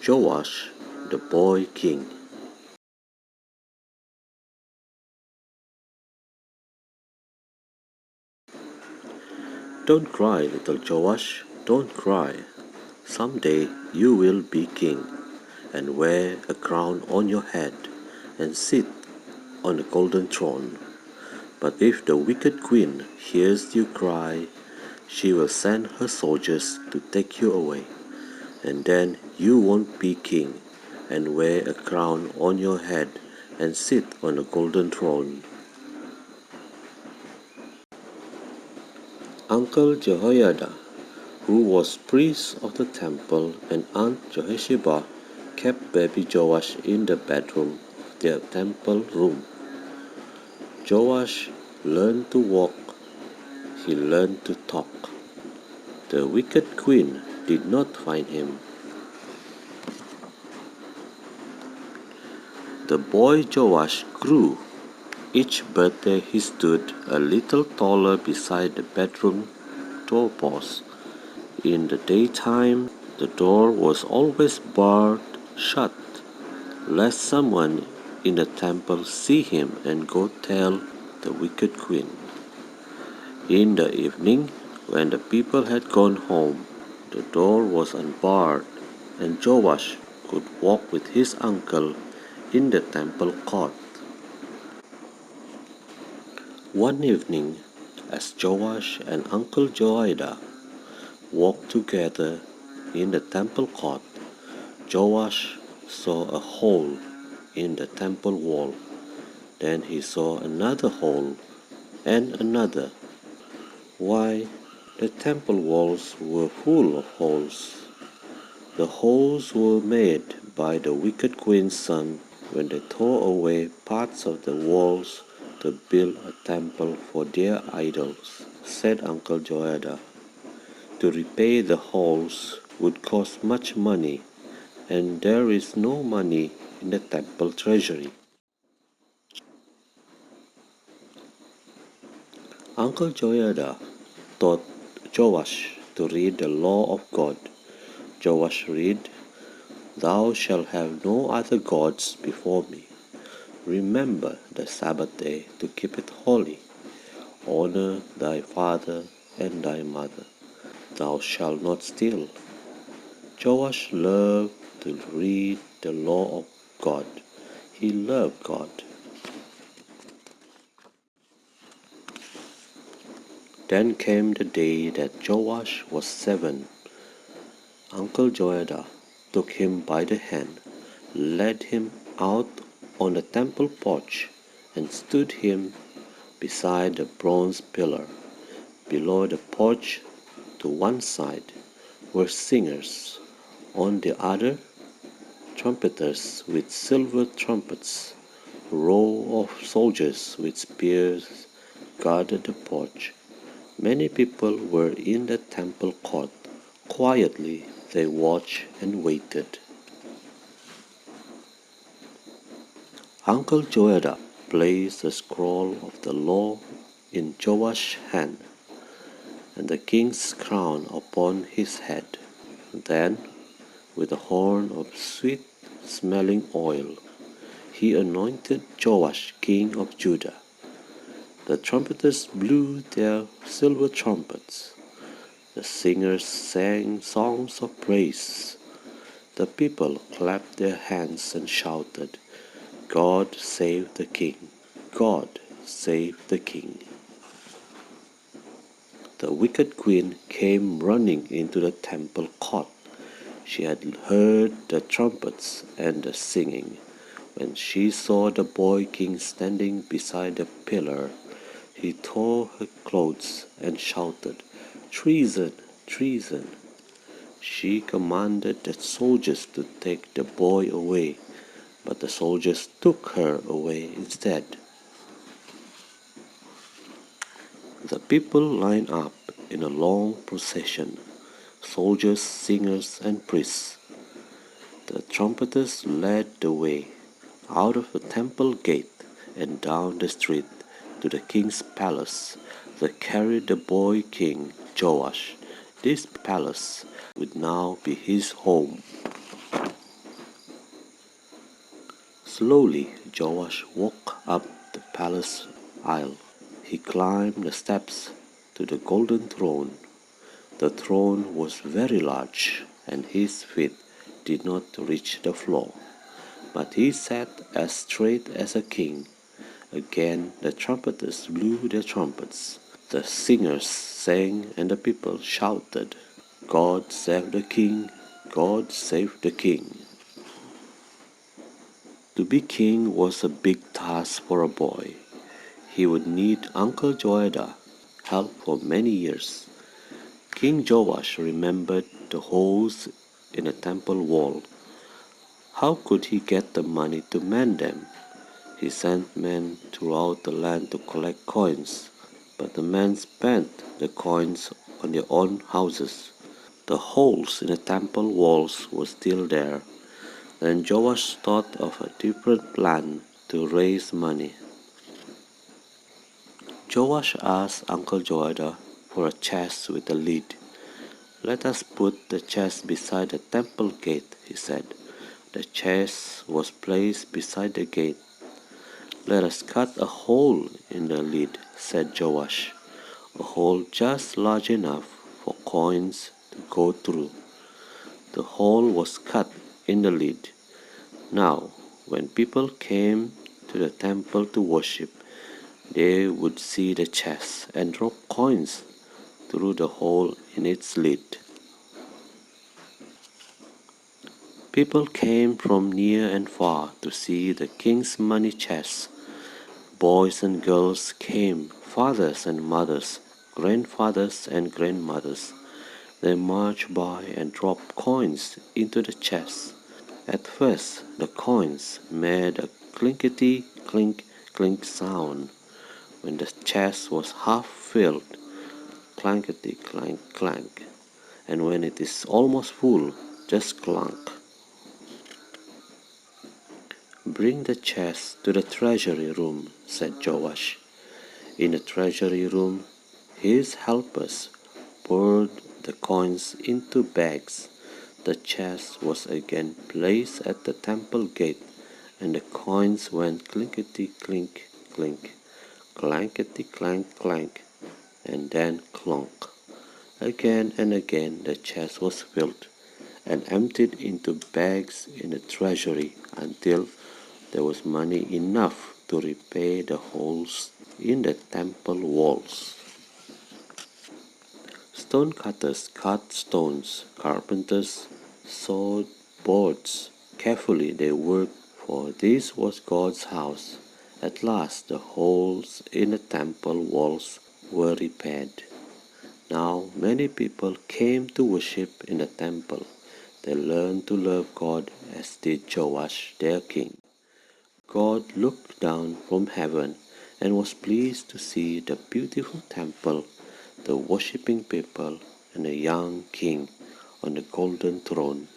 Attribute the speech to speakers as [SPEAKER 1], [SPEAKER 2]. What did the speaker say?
[SPEAKER 1] Joash, the boy king. Don't cry, little Joash, don't cry. Someday you will be king, and wear a crown on your head, and sit on a golden throne. But if the wicked queen hears you cry, she will send her soldiers to take you away, and then you won't be king, and wear a crown on your head, and sit on a golden throne. Uncle Jehoiada, who was priest of the temple, and Aunt Jehosheba kept baby Joash in the bedroom of their temple room. Joash learned to walk, he learned to talk. The wicked queen did not find him. The boy Joash grew. Each birthday he stood a little taller beside the bedroom doorpost. In the daytime, the door was always barred shut, lest someone in the temple see him and go tell the wicked queen. In the evening, when the people had gone home, the door was unbarred, and Joash could walk with his uncle in the temple court. One evening, as Joash and Uncle Jehoiada walked together in the temple court, Joash saw a hole in the temple wall. Then he saw another hole and another. Why, the temple walls were full of holes. The holes were made by the wicked queen's son when they tore away parts of the walls to build a temple for their idols, said Uncle Joada. To repay the holes would cost much money, and there is no money in the temple treasury. Uncle Joada taught Joash to read the law of God. Joash read, "Thou shalt have no other gods before me. Remember the Sabbath day to keep it holy. Honor thy father and thy mother. Thou shalt not steal." Joash loved to read the law of God. He loved God. Then came the day that Joash was 7. Uncle Joada took him by the hand, led him out on the temple porch, and stood him beside the bronze pillar. Below the porch, to one side, were singers, on the other, trumpeters with silver trumpets. A row of soldiers with spears guarded the porch. Many people were in the temple court. Quietly they watched and waited. Uncle Joada placed the scroll of the law in Joash's hand, and the king's crown upon his head. Then, with a horn of sweet-smelling oil, he anointed Joash king of Judah. The trumpeters blew their silver trumpets. The singers sang songs of praise. The people clapped their hands and shouted, "God save the king! God save the king!" The wicked queen came running into the temple court. She had heard the trumpets and the singing. When she saw the boy king standing beside the pillar, he tore her clothes and shouted, "Treason! Treason!" She commanded the soldiers to take the boy away, but the soldiers took her away instead. The people lined up in a long procession, soldiers, singers, and priests. The trumpeters led the way out of the temple gate and down the street to the king's palace. They carried the boy king, Joash. This palace would now be his home. Slowly, Joash walked up the palace aisle. He climbed the steps to the golden throne. The throne was very large, and his feet did not reach the floor. But he sat as straight as a king. Again the trumpeters blew their trumpets. The singers sang, and the people shouted, "God save the king! God save the king!" To be king was a big task for a boy. He would need Uncle Joash help for many years. King Joash remembered the holes in the temple wall. How could he get the money to mend them? He sent men throughout the land to collect coins, but the men spent the coins on their own houses. The holes in the temple walls were still there. Then Joash thought of a different plan to raise money. Joash asked Uncle Joash for a chest with a lid. "Let us put the chest beside the temple gate," he said. The chest was placed beside the gate. "Let us cut a hole in the lid," said Joash, "a hole just large enough for coins to go through." The hole was cut in the lid. Now, when people came to the temple to worship, they would see the chest and drop coins through the hole in its lid. People came from near and far to see the king's money chest. Boys and girls came, fathers and mothers, grandfathers and grandmothers. They marched by and dropped coins into the chest. At first, the coins made a clinkety clink clink sound. When the chest was half filled, clankety clank clank, and when it is almost full, just clunk. "Bring the chest to the treasury room," said Joash. In the treasury room, his helpers poured the coins into bags. The chest was again placed at the temple gate, and the coins went clinkety clink clink, clankety clank clank, and then clunk. Again and again the chest was filled and emptied into bags in the treasury until there was money enough to repair the holes in the temple walls. Stone cutters cut stones, carpenters sawed boards. Carefully they worked, for this was God's house. At last the holes in the temple walls were repaired. Now many people came to worship in the temple. They learned to love God as did Joash their king. God looked down from heaven and was pleased to see the beautiful temple, the worshipping people, and the young king on the golden throne.